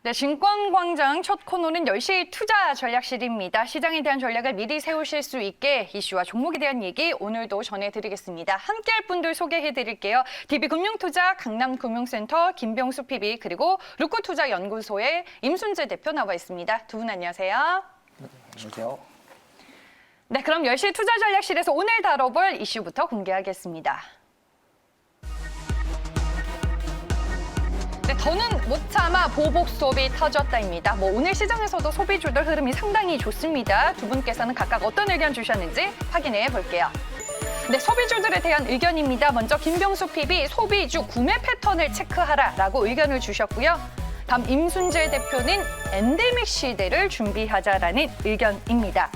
네, 증권광장 첫 코너는 10시 투자 전략실입니다. 시장에 대한 전략을 미리 세우실 수 있게 이슈와 종목에 대한 얘기 오늘도 전해드리겠습니다. 함께할 분들 소개해드릴게요. DB금융투자 강남금융센터 김병수 PB 그리고 루코투자연구소의 임순재 대표 나와 있습니다. 두 분 안녕하세요. 안녕하세요. 네, 그럼 10시 투자 전략실에서 오늘 다뤄볼 이슈부터 공개하겠습니다. 네, 더는 못 참아 보복 소비 터졌다입니다. 오늘 시장에서도 소비주들 흐름이 상당히 좋습니다. 두 분께서는 각각 어떤 의견 주셨는지 확인해 볼게요. 네, 소비주들에 대한 의견입니다. 먼저 김병수 PB 소비주 구매 패턴을 체크하라라고 의견을 주셨고요. 다음 임순재 대표는 엔데믹 시대를 준비하자라는 의견입니다.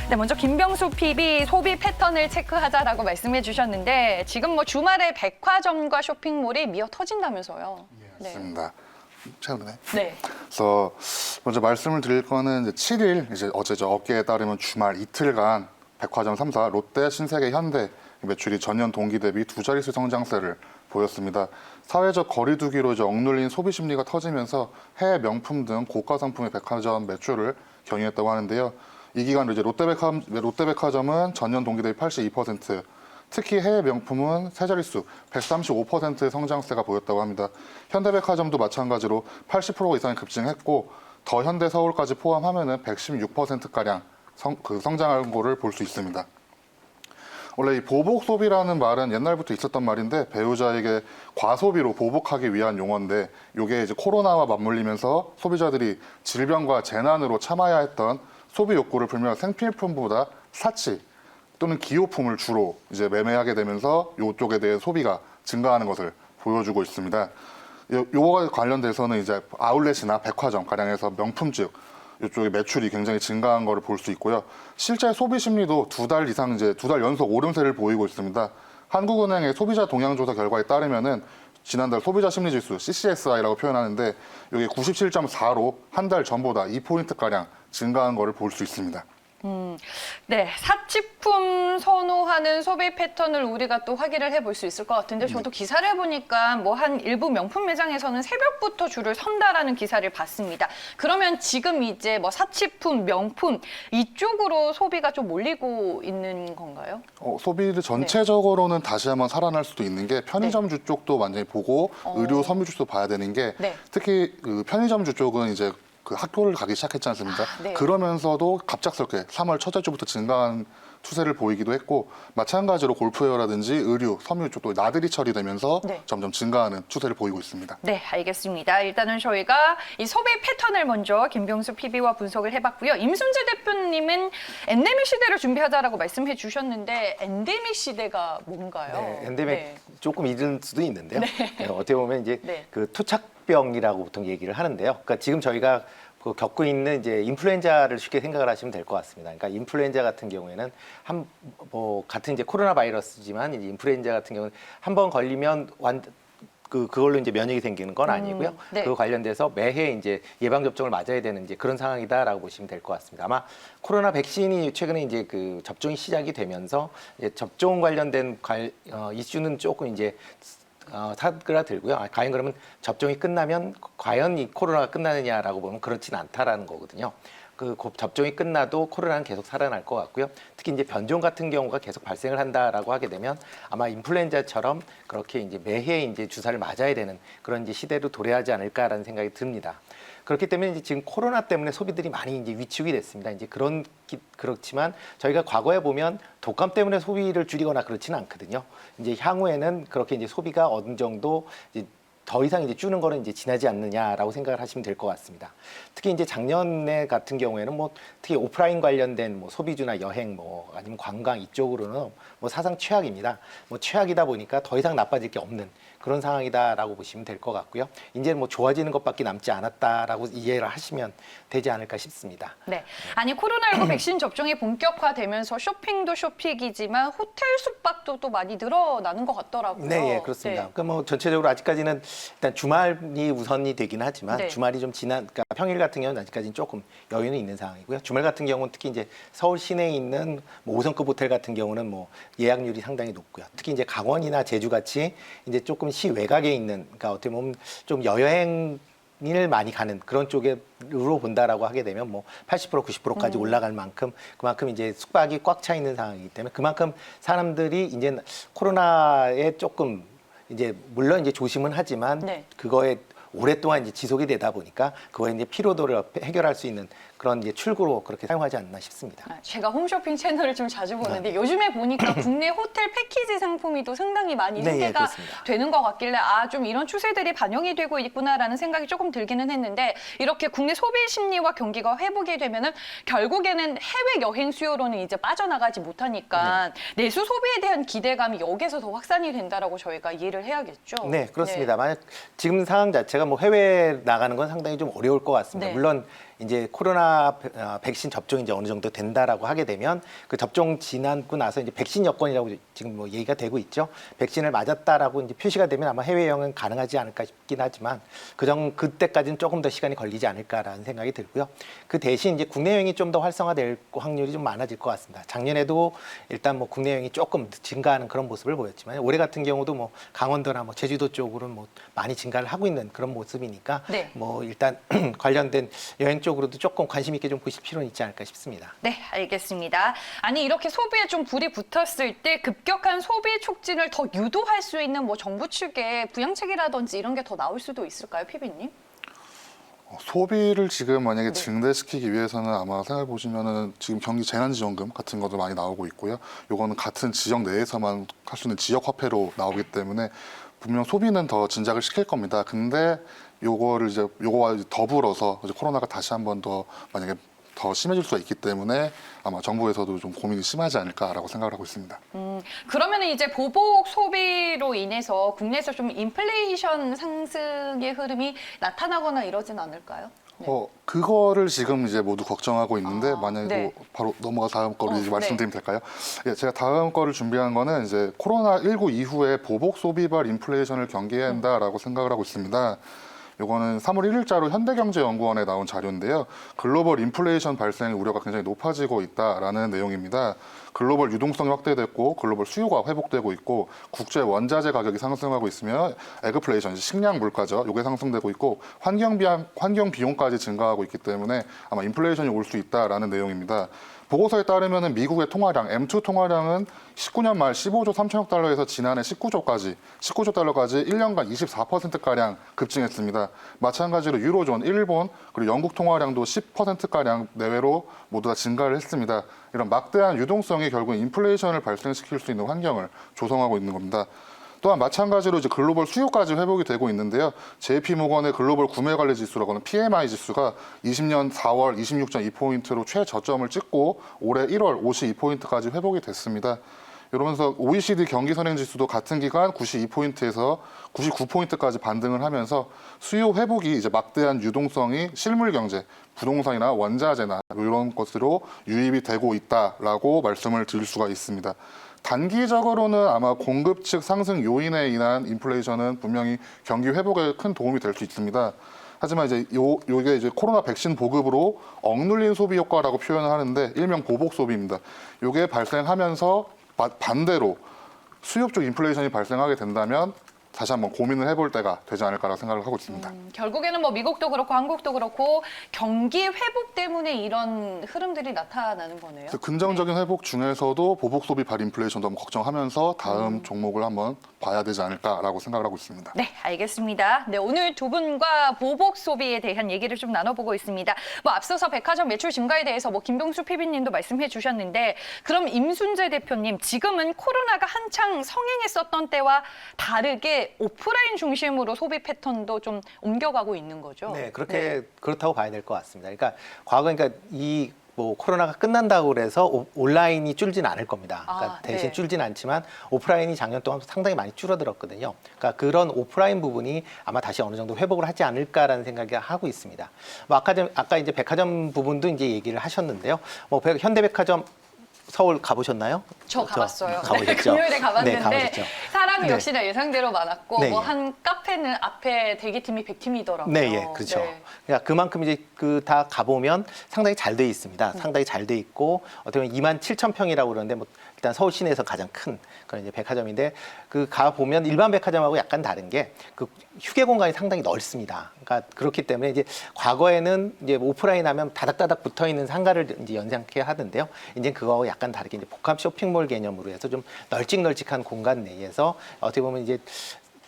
네, 먼저 김병수 PB 소비 패턴을 체크하자라고 말씀해 주셨는데 지금 주말에 백화점과 쇼핑몰이 미어 터진다면서요. 맞습니다. 최근에. 네. 그래서 먼저 말씀을 드릴 거는 이제 7일 이제 어제죠. 어깨에 따르면 주말 이틀간 백화점 3사 롯데, 신세계, 현대 매출이 전년 동기 대비 두 자릿수 성장세를 보였습니다. 사회적 거리두기로 이제 억눌린 소비 심리가 터지면서 해외 명품 등 고가 상품의 백화점 매출을 견인했다고 하는데요. 이 기간 이제 롯데백화점은 전년 동기 대비 82%, 특히 해외 명품은 세 자릿수 135%의 성장세가 보였다고 합니다. 현대백화점도 마찬가지로 80% 이상이 급증했고 더 현대서울까지 포함하면 116%가량 성장한 거를 볼 수 있습니다. 원래 이 보복 소비라는 말은 옛날부터 있었던 말인데 배우자에게 과소비로 보복하기 위한 용어인데 이게 이제 코로나와 맞물리면서 소비자들이 질병과 재난으로 참아야 했던 소비 욕구를 풀며 생필품보다 사치 또는 기호품을 주로 이제 매매하게 되면서 이쪽에 대해 소비가 증가하는 것을 보여주고 있습니다. 요거와 관련돼서는 이제 아울렛이나 백화점 가량해서 명품집 이쪽에 매출이 굉장히 증가한 것을 볼 수 있고요. 실제 소비 심리도 두 달 이상 이제 두 달 연속 오름세를 보이고 있습니다. 한국은행의 소비자 동향조사 결과에 따르면은 지난달 소비자 심리지수 CCSI라고 표현하는데 이게 97.4로 한 달 전보다 2포인트가량 증가한 것을 볼 수 있습니다. 네, 사치품 선호하는 소비 패턴을 우리가 또 확인을 해볼 수 있을 것 같은데 저도 기사를 보니까 한 일부 명품 매장에서는 새벽부터 줄을 선다라는 기사를 봤습니다. 그러면 지금 이제 사치품, 명품 이쪽으로 소비가 좀 몰리고 있는 건가요? 소비를 전체적으로는 다시 한번 살아날 수도 있는 게 편의점주 쪽도 완전히 보고 의료 섬유주도 봐야 되는 게 특히 그 편의점주 쪽은 이제 그 학교를 가기 시작했지 않습니까? 네. 그러면서도 갑작스럽게 3월 첫째 주부터 증가한 추세를 보이기도 했고 마찬가지로 골프웨어라든지 의류, 섬유 쪽도 나들이 처리되면서 점점 증가하는 추세를 보이고 있습니다. 네, 알겠습니다. 일단은 저희가 이 소비 패턴을 먼저 김병수 PB와 분석을 해봤고요. 임순재 대표님은 엔데믹 시대를 준비하자라고 말씀해 주셨는데 엔데믹 시대가 뭔가요? 네, 엔데믹 조금 이른 수도 있는데요. 어떻게 보면 이제 그 토착병이라고 보통 얘기를 하는데요. 그러니까 지금 저희가 겪고 있는 이제 인플루엔자를 쉽게 생각을 하시면 될 것 같습니다. 그러니까 인플루엔자 같은 경우에는 같은 이제 코로나 바이러스지만 이제 인플루엔자 같은 경우는 한 번 걸리면 그걸로 이제 면역이 생기는 건 아니고요. 그 관련돼서 매해 이제 예방 접종을 맞아야 되는 이제 그런 상황이다라고 보시면 될 것 같습니다. 아마 코로나 백신이 최근에 이제 그 접종이 시작이 되면서 이제 접종 관련된 이슈는 조금 이제 사그라들고요. 과연 그러면 접종이 끝나면 과연 이 코로나가 끝나느냐라고 보면 그렇지는 않다라는 거거든요. 그 접종이 끝나도 코로나는 계속 살아날 것 같고요. 특히 이제 변종 같은 경우가 계속 발생을 한다라고 하게 되면 아마 인플루엔자처럼 그렇게 이제 매해 이제 주사를 맞아야 되는 그런 이제 시대로 도래하지 않을까라는 생각이 듭니다. 그렇기 때문에 이제 지금 코로나 때문에 소비들이 많이 이제 위축이 됐습니다. 이제 그렇지만 저희가 과거에 보면 독감 때문에 소비를 줄이거나 그렇지는 않거든요. 이제 향후에는 그렇게 이제 소비가 어느 정도 이제 더 이상 이제 줄는 거는 이제 지나지 않느냐라고 생각을 하시면 될 것 같습니다. 특히 이제 작년에 같은 경우에는 특히 오프라인 관련된 소비주나 여행 아니면 관광 이쪽으로는 사상 최악입니다. 최악이다 보니까 더 이상 나빠질 게 없는 그런 상황이다라고 보시면 될 것 같고요. 이제는 좋아지는 것밖에 남지 않았다라고 이해를 하시면 되지 않을까 싶습니다. 네, 아니 코로나19 백신 접종이 본격화되면서 쇼핑도 쇼핑이지만 호텔 숙박도 또 많이 늘어나는 것 같더라고요. 네, 그렇습니다. 그러니까 전체적으로 아직까지는 일단 주말이 우선이 되긴 하지만 주말이 좀 그러니까 평일 같은 경우는 아직까지는 조금 여유는 있는 상황이고요. 주말 같은 경우는 특히 이제 서울 시내에 있는 5성급 호텔 같은 경우는 예약률이 상당히 높고요. 특히 이제 강원이나 제주 같이 이제 조금 시 외곽에 있는, 그러니까 어떻게 보면 좀 여행 을 많이 가는 그런 쪽으로 본다라고 하게 되면 뭐 80% 90%까지 올라갈 만큼 그만큼 이제 숙박이 꽉 차 있는 상황이기 때문에 그만큼 사람들이 이제 코로나에 조금 이제 물론 이제 조심은 하지만 네. 그거에 오랫동안 이제 지속이 되다 보니까 그거에 이제 피로도를 해결할 수 있는 그런 이제 출구로 그렇게 사용하지 않나 싶습니다. 제가 홈쇼핑 채널을 좀 자주 보는데 요즘에 보니까 국내 호텔 패키지 상품이 또 상당히 많이 네, 소개가 그렇습니다. 되는 것 같길래 좀 이런 추세들이 반영이 되고 있구나라는 생각이 조금 들기는 했는데 이렇게 국내 소비 심리와 경기가 회복이 되면은 결국에는 해외 여행 수요로는 이제 빠져나가지 못하니까 내수 소비에 대한 기대감이 여기서 더 확산이 된다라고 저희가 이해를 해야겠죠. 네, 그렇습니다. 만약 지금 상황 자체가 뭐 해외 나가는 건 상당히 좀 어려울 것 같습니다. 네. 물론 이제 코로나 백신 접종이 이제 어느 정도 된다라고 하게 되면 그 접종 지나고 나서 이제 백신 여권이라고 지금 뭐 얘기가 되고 있죠. 백신을 맞았다라고 이제 표시가 되면 아마 해외 여행은 가능하지 않을까 싶긴 하지만 그때까지는 조금 더 시간이 걸리지 않을까라는 생각이 들고요. 그 대신 이제 국내 여행이 좀 더 활성화될 확률이 좀 많아질 것 같습니다. 작년에도 일단 뭐 국내 여행이 조금 증가하는 그런 모습을 보였지만 올해 같은 경우도 뭐 강원도나 뭐 제주도 쪽으로는 뭐 많이 증가를 하고 있는 그런 모습이니까 네. 뭐 일단 관련된 여행 쪽으로도 조금 관심 있게 좀 보실 필요는 있지 않을까 싶습니다. 네, 알겠습니다. 아니 이렇게 소비에 좀 불이 붙었을 때 급격한 소비 촉진을 더 유도할 수 있는 뭐 정부 측의 부양책이라든지 이런 게 더 나올 수도 있을까요, 피비님? 소비를 지금 만약에 증대시키기 위해서는 아마 생각해 보시면은 지금 경기 재난지원금 같은 것도 많이 나오고 있고요. 요거는 같은 지역 내에서만 할 수 있는 지역 화폐로 나오기 때문에 분명 소비는 더 진작을 시킬 겁니다. 근데 요거와 더불어서 이제 코로나가 다시 한 번 더 만약에 더 심해질 수가 있기 때문에 아마 정부에서도 좀 고민이 심하지 않을까라고 생각을 하고 있습니다. 그러면은 이제 보복 소비로 인해서 국내에서 좀 인플레이션 상승의 흐름이 나타나거나 이러진 않을까요? 네. 그거를 지금 이제 모두 걱정하고 있는데 만약에 네. 바로 넘어가 다음 거를 이제 말씀드리면 네. 될까요? 예, 제가 다음 거를 준비한 거는 이제 코로나19 이후에 보복 소비발 인플레이션을 경계해야 한다라고 생각을 하고 있습니다. 요거는 3월 1일자로 현대경제연구원에 나온 자료인데요. 글로벌 인플레이션 발생 우려가 굉장히 높아지고 있다라는 내용입니다. 글로벌 유동성이 확대됐고 글로벌 수요가 회복되고 있고 국제 원자재 가격이 상승하고 있으며 에그플레이션, 식량 물가죠. 요게 상승되고 있고 환경 비용까지 증가하고 있기 때문에 아마 인플레이션이 올 수 있다라는 내용입니다. 보고서에 따르면 미국의 통화량, M2 통화량은 19년 말 15조 3천억 달러에서 지난해 19조 달러까지 1년간 24%가량 급증했습니다. 마찬가지로 유로존, 일본, 그리고 영국 통화량도 10%가량 내외로 모두 다 증가를 했습니다. 이런 막대한 유동성이 결국 인플레이션을 발생시킬 수 있는 환경을 조성하고 있는 겁니다. 또한 마찬가지로 이제 글로벌 수요까지 회복이 되고 있는데요. JP모건의 글로벌 구매관리 지수라고 하는 PMI 지수가 20년 4월 26.2포인트로 최저점을 찍고 올해 1월 52포인트까지 회복이 됐습니다. 이러면서 OECD 경기 선행 지수도 같은 기간 92포인트에서 99포인트까지 반등을 하면서 수요 회복이 이제 막대한 유동성이 실물 경제, 부동산이나 원자재나 이런 것으로 유입이 되고 있다라고 말씀을 드릴 수가 있습니다. 단기적으로는 아마 공급 측 상승 요인에 인한 인플레이션은 분명히 경기 회복에 큰 도움이 될 수 있습니다. 하지만 이제 요게 이제 코로나 백신 보급으로 억눌린 소비 효과라고 표현을 하는데 일명 보복 소비입니다. 요게 발생하면서 반대로 수요 쪽 인플레이션이 발생하게 된다면 다시 한번 고민을 해볼 때가 되지 않을까라고 생각을 하고 있습니다. 결국에는 뭐 미국도 그렇고 한국도 그렇고 경기 회복 때문에 이런 흐름들이 나타나는 거네요. 그래서 긍정적인 회복 중에서도 보복 소비 발 인플레이션도 한번 걱정하면서 다음 종목을 한번 봐야 되지 않을까라고 생각을 하고 있습니다. 네, 알겠습니다. 네, 오늘 두 분과 보복 소비에 대한 얘기를 좀 나눠보고 있습니다. 뭐 앞서서 백화점 매출 증가에 대해서 뭐 김병수 PB님도 말씀해 주셨는데 그럼 임순재 대표님 지금은 코로나가 한창 성행했었던 때와 다르게 오프라인 중심으로 소비 패턴도 좀 옮겨가고 있는 거죠. 네, 그렇다고 봐야 될 것 같습니다. 그러니까 과거 이 뭐 코로나가 끝난다고 그래서 온라인이 줄진 않을 겁니다. 그러니까 대신 네. 줄진 않지만 오프라인이 작년 동안 상당히 많이 줄어들었거든요. 그러니까 그런 오프라인 부분이 아마 다시 어느 정도 회복을 하지 않을까라는 생각을 하고 있습니다. 뭐 아까 이제 백화점 부분도 이제 얘기를 하셨는데요. 뭐 현대백화점 서울 가보셨나요? 저 가봤어요. 가보셨죠? 금요일에 가봤는데 네, 가보셨죠? 사람이 네. 역시나 예상대로 많았고 네, 뭐 예. 한 카페는 앞에 대기팀이 100팀이더라고요. 네, 예, 그렇죠. 그러니까 그만큼 이제 다 가보면 상당히 잘 돼 있습니다. 상당히 잘 돼 있고 어떻게 보면 27,000평이라고 그러는데 뭐 일단 서울 시내에서 가장 큰 그런 이제 백화점인데 그 가 보면 일반 백화점하고 약간 다른 게 그 휴게 공간이 상당히 넓습니다. 그러니까 그렇기 때문에 이제 과거에는 이제 오프라인 하면 다닥다닥 붙어 있는 상가를 이제 연상케 하던데요. 이제 그거하고 약간 다르게 이제 복합 쇼핑몰 개념으로 해서 좀 널찍널찍한 공간 내에서 어떻게 보면 이제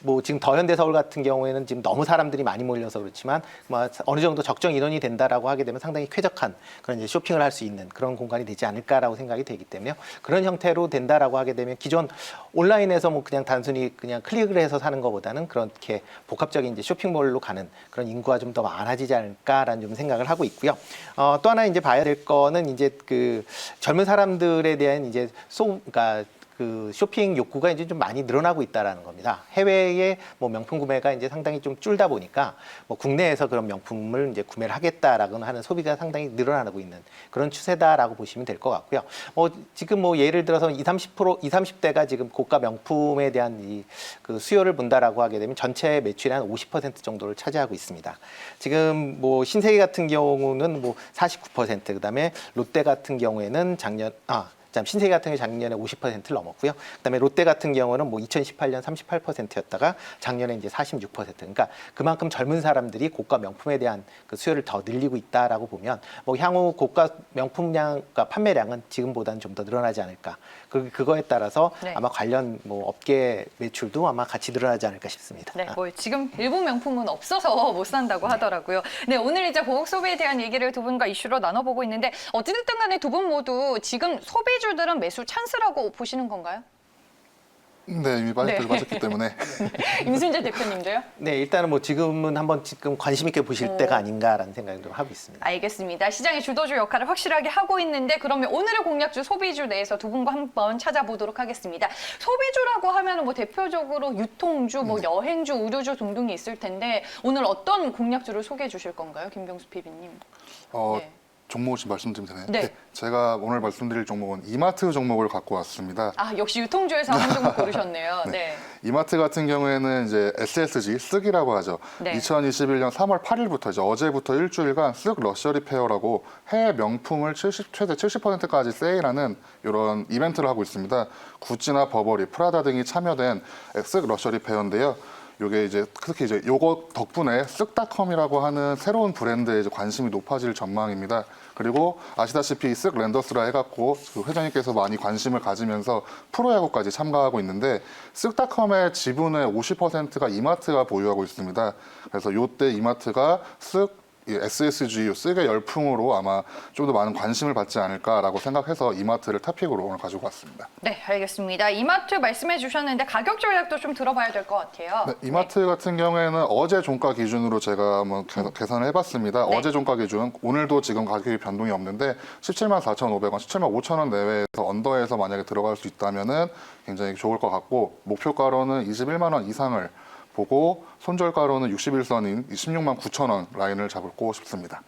뭐 지금 더현대 서울 같은 경우에는 지금 너무 사람들이 많이 몰려서 그렇지만 뭐 어느 정도 적정 인원이 된다라고 하게 되면 상당히 쾌적한 그런 이제 쇼핑을 할 수 있는 그런 공간이 되지 않을까라고 생각이 되기 때문에요. 그런 형태로 된다라고 하게 되면 기존 온라인에서 뭐 그냥 단순히 그냥 클릭을 해서 사는 것보다는 그렇게 복합적인 이제 쇼핑몰로 가는 그런 인구가 좀 더 많아지지 않을까라는 좀 생각을 하고 있고요. 또 하나 이제 봐야 될 거는 이제 그 젊은 사람들에 대한 이제 그러니까 그 쇼핑 욕구가 이제 좀 많이 늘어나고 있다라는 겁니다. 해외의 뭐 명품 구매가 이제 상당히 좀 줄다 보니까 뭐 국내에서 그런 명품을 이제 구매를 하겠다라고 하는 소비가 상당히 늘어나고 있는 그런 추세다라고 보시면 될 것 같고요. 뭐 지금 뭐 예를 들어서 20, 30대가 지금 고가 명품에 대한 이 그 수요를 본다라고 하게 되면 전체 매출의 한 50% 정도를 차지하고 있습니다. 지금 뭐 신세계 같은 경우는 뭐 49%, 그다음에 롯데 같은 경우에는 신세계 같은 경우 작년에 50%를 넘었고요. 그다음에 롯데 같은 경우는 뭐 2018년 38%였다가 작년에 이제 46%. 그러니까 그만큼 젊은 사람들이 고가 명품에 대한 그 수요를 더 늘리고 있다라고 보면 뭐 향후 고가 명품량, 그러니까 판매량은 지금보다는 좀 더 늘어나지 않을까. 그거에 따라서 네. 아마 관련 뭐 업계 매출도 아마 같이 늘어나지 않을까 싶습니다. 네, 뭐 지금 일부 명품은 없어서 못 산다고 하더라고요. 네, 오늘 이제 보복 소비에 대한 얘기를 두 분과 이슈로 나눠보고 있는데 어찌됐든 간에 두 분 모두 지금 소비주들은 매수 찬스라고 보시는 건가요? 네, 이미 빠졌기 때문에. 임순재 대표님도요? 네, 일단은 뭐 지금은 한번 지금 관심 있게 보실 때가 아닌가라는 생각을 좀 하고 있습니다. 알겠습니다. 시장의 주도주 역할을 확실하게 하고 있는데 그러면 오늘의 공략주 소비주 내에서 두 분과 한번 찾아보도록 하겠습니다. 소비주라고 하면 뭐 대표적으로 유통주, 뭐 여행주, 의료주 등등이 있을 텐데 오늘 어떤 공략주를 소개해 주실 건가요, 김병수 PB님? 네. 종목을 좀 말씀드리면 되나요? 네. 제가 오늘 말씀드릴 종목은 이마트 종목을 갖고 왔습니다. 아, 역시 유통주에서 한 종목 고르셨네요. 네. 이마트 같은 경우에는 이제 SSG, 쓱이라고 하죠. 네. 2021년 3월 8일부터 이제 어제부터 일주일간 쓱 럭셔리 페어라고 해외 명품을 최대 70%까지 세일하는 이런 이벤트를 하고 있습니다. 구찌나 버버리, 프라다 등이 참여된 쓱 럭셔리 페어인데요. 요게 이제 특히 이제 요거 덕분에 쓱닷컴이라고 하는 새로운 브랜드에 이제 관심이 높아질 전망입니다. 그리고 아시다시피 쓱 랜더스라 해갖고 그 회장님께서 많이 관심을 가지면서 프로야구까지 참가하고 있는데 쓱닷컴의 지분의 50%가 이마트가 보유하고 있습니다. 그래서 요때 이마트가 쓱 SSG, 쓱의 열풍으로 아마 좀 더 많은 관심을 받지 않을까라고 생각해서 이마트를 탑픽으로 오늘 가지고 왔습니다. 네, 알겠습니다. 이마트 말씀해 주셨는데 가격 전략도 좀 들어봐야 될 것 같아요. 네, 이마트 같은 경우에는 어제 종가 기준으로 제가 한번 계산을 해봤습니다. 네. 어제 종가 기준, 오늘도 지금 가격이 변동이 없는데 17만 4,500원, 17만 5천 원 내외에서 언더에서 만약에 들어갈 수 있다면은 굉장히 좋을 것 같고 목표가로는 21만 원 이상을 보고 손절가로는 61선인 26만 9천 원 라인을 잡고 싶습니다.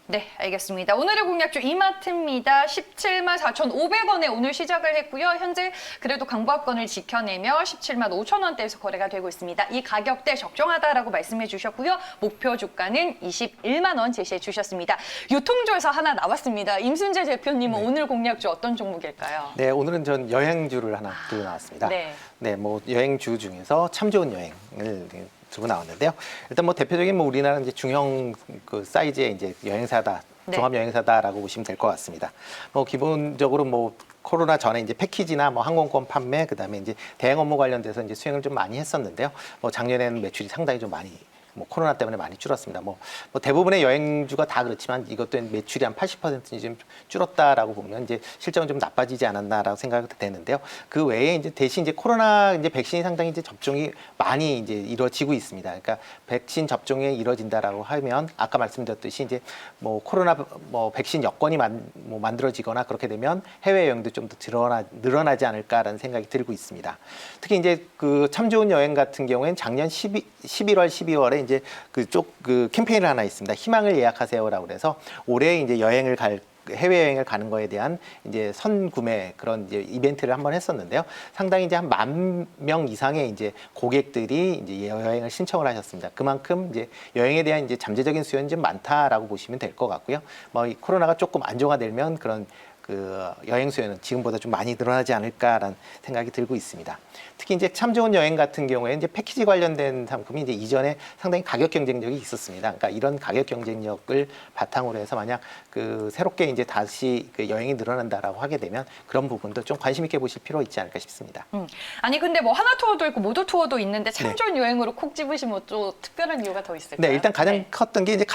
네, 알겠습니다. 오늘의 공략주 이마트입니다. 17만 4,500원에 오늘 시작을 했고요. 현재 그래도 강보합권을 지켜내며 17만 5천 원대에서 거래가 되고 있습니다. 이 가격대 적정하다라고 말씀해 주셨고요. 목표 주가는 21만 원 제시해 주셨습니다. 유통주에서 하나 나왔습니다. 임순재 대표님은 오늘 공략주 어떤 종목일까요? 네, 오늘은 전 여행주를 하나 들고 나왔습니다. 네, 뭐 여행주 중에서 참 좋은 여행을 들고 나왔는데요. 일단 뭐 대표적인 뭐 우리나라 이제 중형 그 사이즈의 이제 여행사다, 종합 여행사다라고 보시면 될 것 같습니다. 뭐 기본적으로 뭐 코로나 전에 이제 패키지나 뭐 항공권 판매, 그다음에 이제 대행 업무 관련돼서 이제 수행을 좀 많이 했었는데요. 뭐 작년에는 매출이 상당히 좀 많이 뭐 코로나 때문에 많이 줄었습니다. 뭐 대부분의 여행주가 다 그렇지만 이것도 매출이 한 80% 좀 줄었다라고 보면 이제 실적은 좀 나빠지지 않았나라고 생각이 되는데요. 그 외에 이제 대신 이제 코로나 이제 백신이 상당히 이제 접종이 많이 이제 이루어지고 있습니다. 그러니까 백신 접종이 이루어진다라고 하면 아까 말씀드렸듯이 이제 뭐 코로나 뭐 백신 여건이 만들어지거나 그렇게 되면 해외 여행도 좀 더 늘어나지 않을까라는 생각이 들고 있습니다. 특히 이제 그 참 좋은 여행 같은 경우에는 작년 11월, 12월에 이제 그 캠페인을 하나 있습니다. 희망을 예약하세요라고 그래서 올해 이제 해외여행을 가는 거에 대한 이제 선구매 그런 이제 이벤트를 한번 했었는데요. 상당히 이제 한 10,000명 이상의 이제 고객들이 이제 여행을 신청을 하셨습니다. 그만큼 이제 여행에 대한 이제 잠재적인 수요는 좀 많다라고 보시면 될 것 같고요. 뭐 이 코로나가 조금 안정화되면 그런 그 여행 수요는 지금보다 좀 많이 늘어나지 않을까라는 생각이 들고 있습니다. 특히 이제 참 좋은 여행 같은 경우에 이제 패키지 관련된 상품이 이제 이전에 상당히 가격 경쟁력이 있었습니다. 그러니까 이런 가격 경쟁력을 바탕으로 해서 만약 그 새롭게 이제 다시 그 여행이 늘어난다라고 하게 되면 그런 부분도 좀 관심 있게 보실 필요 있지 않을까 싶습니다. 아니 근데 뭐 하나 투어도 있고 모두 투어도 있는데 참 네. 좋은 여행으로 콕 집으시면 또 특별한 이유가 더 있을까요? 네, 일단 가장 컸던 게 이제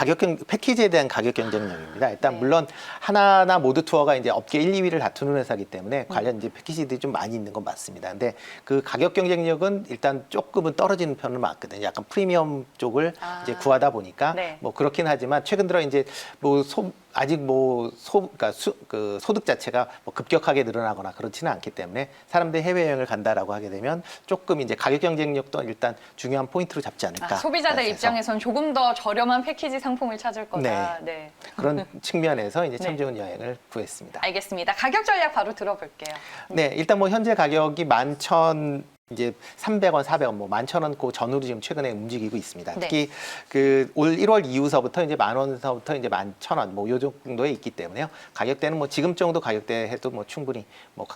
패키지에 대한 가격 경쟁력입니다. 일단 물론 하나나 모두 투어가 이제 업계 1, 2위를 다투는 회사이기 때문에 관련 이제 패키지들이 좀 많이 있는 건 맞습니다. 근데 그 가격 경쟁력은 일단 조금은 떨어지는 편은 맞거든요. 약간 프리미엄 쪽을 이제 구하다 보니까 네. 뭐 그렇긴 하지만 최근 들어 이제 뭐 아직 그러니까 그 소득 자체가 뭐 급격하게 늘어나거나 그렇지는 않기 때문에 사람들이 해외여행을 간다라고 하게 되면 조금 이제 가격 경쟁력도 일단 중요한 포인트로 잡지 않을까. 소비자들 해서 입장에선 조금 더 저렴한 패키지 상품을 찾을 거다. 네. 그런 측면에서 이제 참 네. 좋은 여행을 구했습니다. 알겠습니다. 가격 전략 바로 들어볼게요. 네, 일단 뭐 현재 가격이 11,000 이제 300원, 400원, 뭐 11,000원 그 전후로 지금 최근에 움직이고 있습니다. 네. 특히 그 올 1월 이후서부터 이제 10,000원서부터 이제 11,000원 뭐 요 정도에 있기 때문에요. 가격대는 뭐 지금 정도 가격대 해도 뭐 충분히 뭐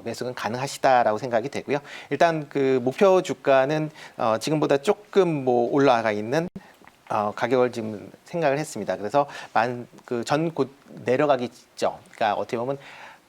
매수는 가능하시다라고 생각이 되고요. 일단 그 목표 주가는 지금보다 조금 뭐 올라가 있는 가격을 지금 생각을 했습니다. 그래서 전 곧 내려가기 직전, 그러니까 어떻게 보면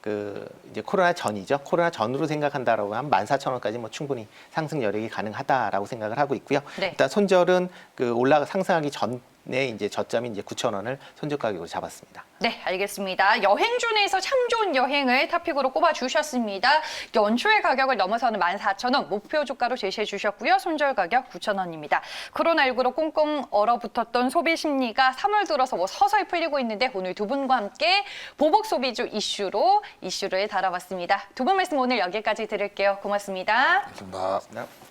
그 이제 코로나 전이죠. 코로나 전으로 생각한다라고 하면 14,000원까지 뭐 충분히 상승 여력이 가능하다라고 생각을 하고 있고요. 네. 일단 손절은 그 상승하기 전에 이제 저점이 이제 9,000원을 손절 가격으로 잡았습니다. 네, 알겠습니다. 여행준에서 참 좋은 여행을 토픽으로 꼽아주셨습니다. 연초의 가격을 넘어서는 14,000원 목표 주가로 제시해 주셨고요. 손절 가격 9,000원입니다. 코로나19로 꽁꽁 얼어붙었던 소비 심리가 3월 들어서 뭐 서서히 풀리고 있는데 오늘 두 분과 함께 보복 소비주 이슈를 다뤄봤습니다. 두 분 말씀 오늘 여기까지 드릴게요. 고맙습니다. 감사합니다.